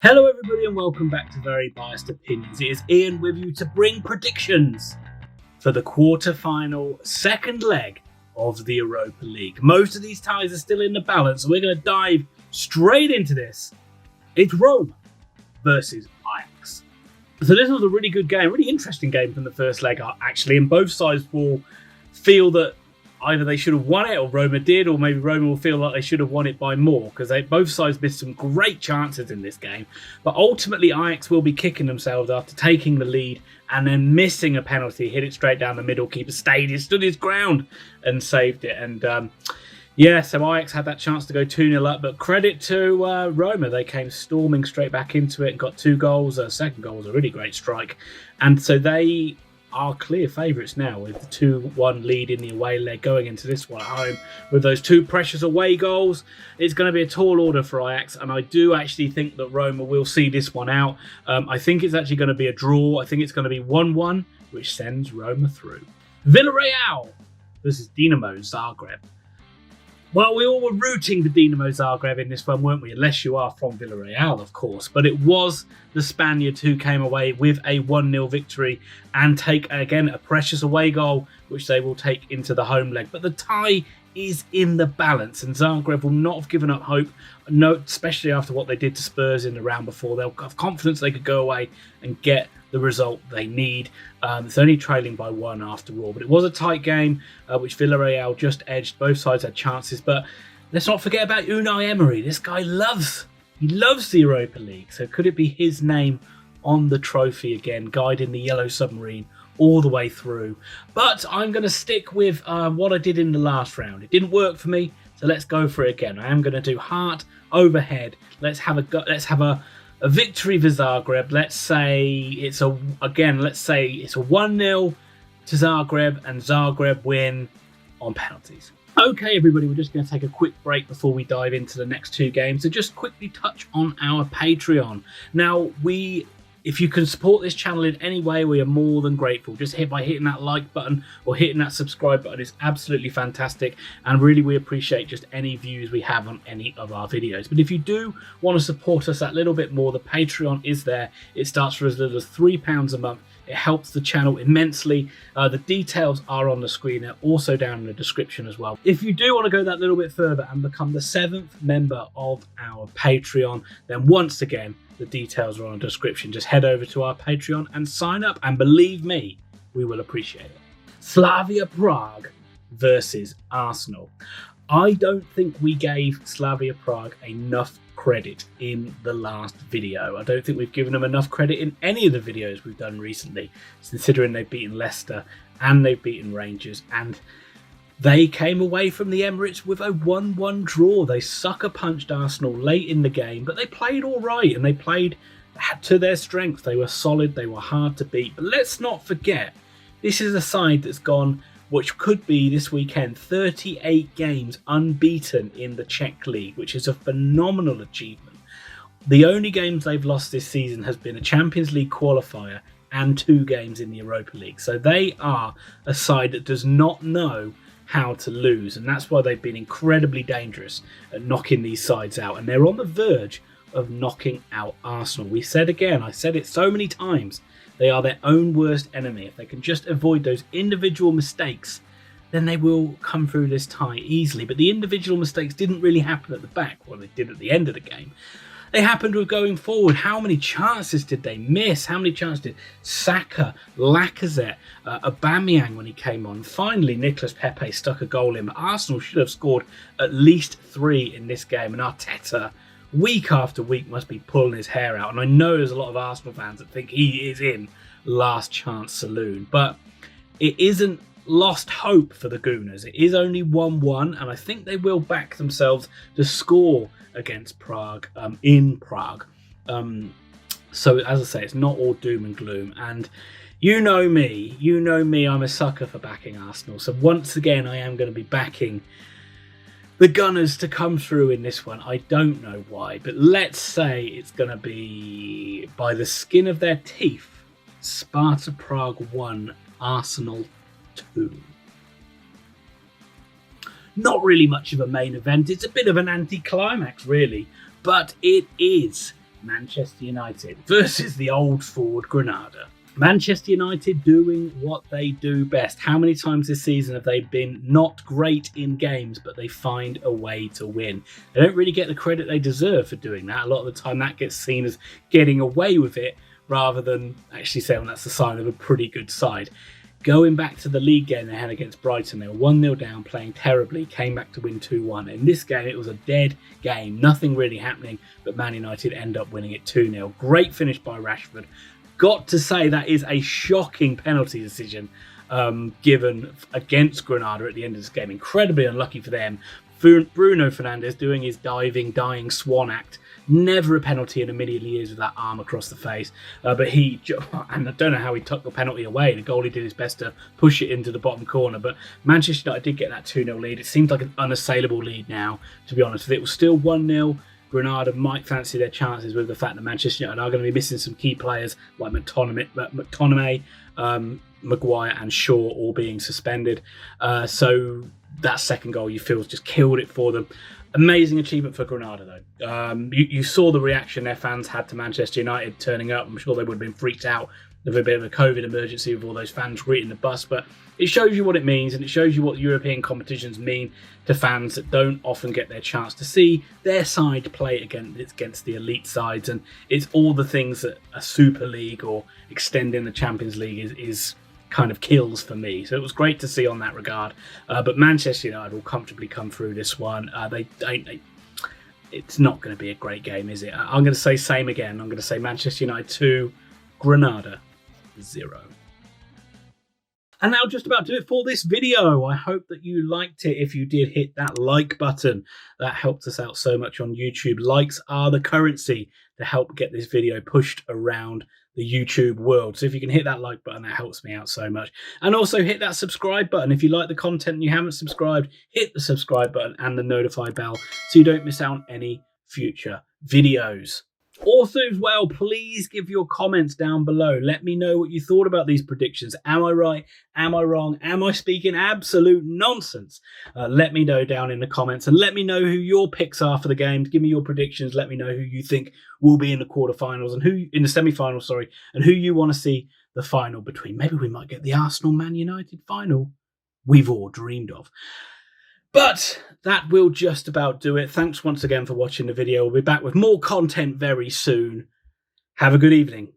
Hello everybody and welcome back to Very Biased Opinions. It is Ian with you to bring predictions for the quarter-final second leg of the Europa League. Most of these ties are still in the balance, so we're going to dive straight into this. It's Roma versus Ajax. So this was a really good game, really interesting game from the first leg actually, and both sides will feel that either they should have won it or Roma did, or maybe Roma will feel like they should have won it by more because both sides missed some great chances in this game. But ultimately, Ajax will be kicking themselves after taking the lead and then missing a penalty, hit it straight down the middle. Keeper stood his ground and saved it. And so Ajax had that chance to go 2-0 up, but credit to Roma. They came storming straight back into it and got 2 goals. Second goal was a really great strike. And so they are clear favourites now with the 2-1 lead in the away leg going into this one at home. With those 2 precious away goals, it's going to be a tall order for Ajax, and I do actually think that Roma will see this one out. I think it's actually going to be a draw. I think it's going to be 1-1, which sends Roma through. Villarreal versus Dynamo Zagreb. Well, we all were rooting for Dynamo Zagreb in this one, weren't we? Unless you are from Villarreal, of course. But it was the Spaniards who came away with a 1-0 victory and take, again, a precious away goal, which they will take into the home leg. But the tie is in the balance, and Zagreb will not have given up hope, especially after what they did to Spurs in the round before. They'll have confidence they could go away and get the result they need. It's only trailing by 1 after all, but it was a tight game, which Villarreal just edged. Both sides had chances, but let's not forget about Unai Emery. This guy loves the Europa League, so could it be his name on the trophy again, guiding the Yellow Submarine all the way through? But I'm going to stick with what I did in the last round. It didn't work for me, so let's go for it again. I am going to do heart over head. Let's have a victory for Zagreb. Let's say it's a 1-0 to Zagreb, and Zagreb win on penalties. Okay, everybody, we're just going to take a quick break before we dive into the next 2 games to just quickly touch on our Patreon. Now, if you can support this channel in any way, we are more than grateful. Just by hitting that like button or hitting that subscribe button is absolutely fantastic. And really, we appreciate just any views we have on any of our videos. But if you do want to support us that little bit more, the Patreon is there. It starts for as little as £3 a month. It helps the channel immensely. The details are on the screen. They're also down in the description as well. If you do want to go that little bit further and become the 7th member of our Patreon, then once again, the details are on the description. Just head over to our Patreon and sign up, and believe me, we will appreciate it. Slavia Prague versus Arsenal. I don't think we gave Slavia Prague enough credit in the last video. I don't think we've given them enough credit in any of the videos we've done recently, considering they've beaten Leicester and they've beaten Rangers, and they came away from the Emirates with a 1-1 draw. They sucker punched Arsenal late in the game, but they played all right and they played to their strength. They were solid, they were hard to beat. But let's not forget, this is a side that's gone, which could be this weekend, 38 games unbeaten in the Czech League, which is a phenomenal achievement. The only games they've lost this season has been a Champions League qualifier and 2 games in the Europa League. So they are a side that does not know how to lose, and that's why they've been incredibly dangerous at knocking these sides out, and they're on the verge of knocking out Arsenal. I said it so many times, they are their own worst enemy. If they can just avoid those individual mistakes, then they will come through this tie easily. But the individual mistakes didn't really happen at the back. Well, they did at the end of the game. They happened with going forward. How many chances did they miss? How many chances did Saka, Lacazette, Aubameyang when he came on? Finally, Nicolas Pepe stuck a goal in. But Arsenal should have scored at least 3 in this game. And Arteta, week after week, must be pulling his hair out. And I know there's a lot of Arsenal fans that think he is in last chance saloon. But it isn't lost hope for the Gooners. It is only 1-1. And I think they will back themselves to score against Prague in Prague. So as I say, it's not all doom and gloom, and you know me, I'm a sucker for backing Arsenal. So once again, I am going to be backing the Gunners to come through in this one. I don't know why, but let's say it's going to be by the skin of their teeth. Sparta Prague 1, Arsenal 2. Not really much of a main event. It's a bit of an anticlimax, really, but it is Manchester United versus the old forward Granada. Manchester United doing what they do best. How many times this season have they been not great in games, but they find a way to win? They don't really get the credit they deserve for doing that. A lot of the time that gets seen as getting away with it rather than actually saying that's a sign of a pretty good side. Going back to the league game they had against Brighton, they were 1-0 down, playing terribly, came back to win 2-1. In this game, it was a dead game, nothing really happening, but Man United end up winning it 2-0. Great finish by Rashford. Got to say that is a shocking penalty decision given against Granada at the end of this game. Incredibly unlucky for them. Bruno Fernandes doing his diving, dying swan act. Never a penalty in a million years with that arm across the face. But and I don't know how he took the penalty away. The goalie did his best to push it into the bottom corner. But Manchester United did get that 2-0 lead. It seems like an unassailable lead now, to be honest. It was still 1-0. Granada might fancy their chances with the fact that Manchester United are going to be missing some key players like McTominay, Maguire and Shaw all being suspended. So that second goal you feel just killed it for them. Amazing achievement for Granada though. You saw the reaction their fans had to Manchester United turning up. I'm sure they would have been freaked out of a bit of a COVID emergency with all those fans greeting the bus, but it shows you what it means, and it shows you what European competitions mean to fans that don't often get their chance to see their side play against the elite sides. And it's all the things that a Super League or extending the Champions League is kind of kills for me. So it was great to see on that regard. But Manchester United will comfortably come through this one. It's not going to be a great game, is it? I'm going to say same again. I'm going to say Manchester United 2, Granada 0. And that'll just about do it for this video. I hope that you liked it. If you did, hit that like button. That helps us out so much on YouTube. Likes are the currency to help get this video pushed around the YouTube world. So if you can hit that like button, that helps me out so much. And also hit that subscribe button. If you like the content and you haven't subscribed, hit the subscribe button and the notify bell so you don't miss out on any future videos. Also as well, please give your comments down below. Let me know what you thought about these predictions. Am I right? Am I wrong? Am I speaking absolute nonsense? Let me know down in the comments, and let me know who your picks are for the games. Give me your predictions. Let me know who you think will be in the quarterfinals and who in the semi-finals, sorry, and who you want to see the final between. Maybe we might get the Arsenal-Man United final we've all dreamed of. But that will just about do it. Thanks once again for watching the video. We'll be back with more content very soon. Have a good evening.